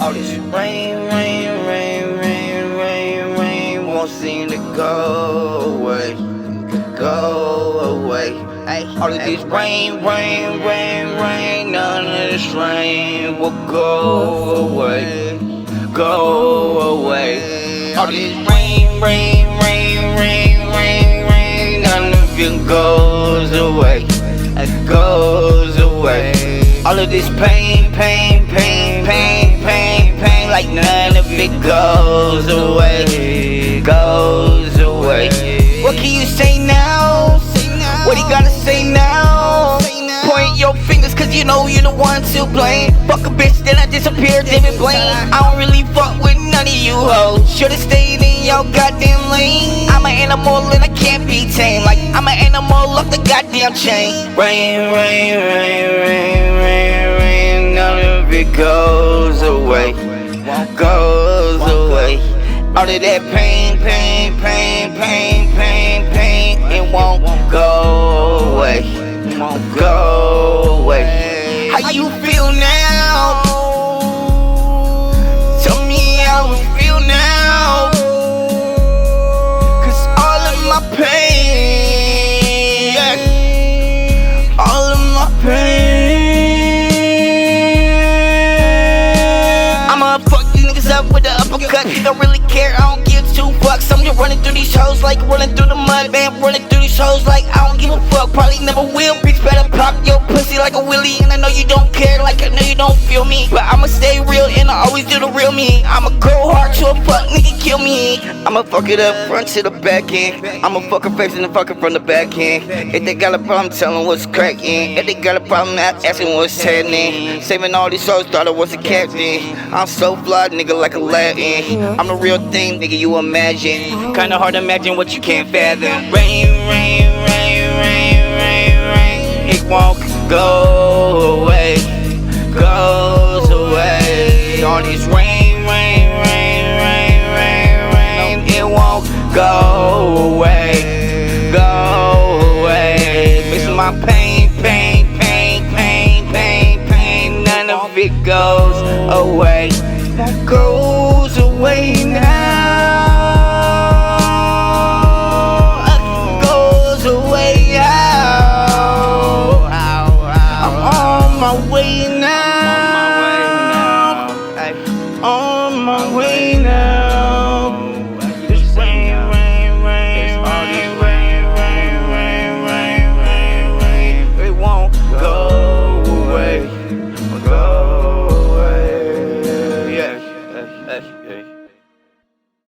All this rain won't seem to go away, go away. All of this rain, none of this rain will go away, go away. All this rain, none of it goes away, goes away. All of this pain, like none of it goes away, goes away. What can you say now? What he gotta say now? Point your fingers cause you know you're the one to blame. Fuck a bitch, then I disappear, David Blaine. I don't really fuck with none of you hoes. Should've stayed in your goddamn lane. I'm an animal and I can't be tamed. Like I'm an animal off the goddamn chain. Rain, none of it goes away, goes away. All of that pain, it won't go away, won't go away. How you feel now? Tell me how you feel now. Cause all of my pain, all of my pain, I'ma fuck these niggas up with the uppercut. Don't really care, I don't give two fucks. I'm just running through these hoes like running through the mud, man. Running through these hoes like I don't give a fuck. Probably never will. Bitch better pop your pussy like a willy. And I know you don't care, like I know you don't feel me. But I'ma stay real and I always do the real me. I'ma go hard to a fuck, nigga kill me. I'ma fuck it up front to the back end. I'ma fuck her face and fuck her from the back end. If they got a problem, tell them what's cracking. If they got a problem, ask them what's happening. Saving all these souls, thought I was a captain. I'm so fly, nigga, like a Latin. I'm the real thing, nigga, you imagine. Kinda hard to imagine what you can't fathom. Rain, it won't go away, goes away. All this rain, it won't go away, go away. It's my pain, none of it goes away, that goes away now. On my way now. This rain, it won't go away, go away. Yeah.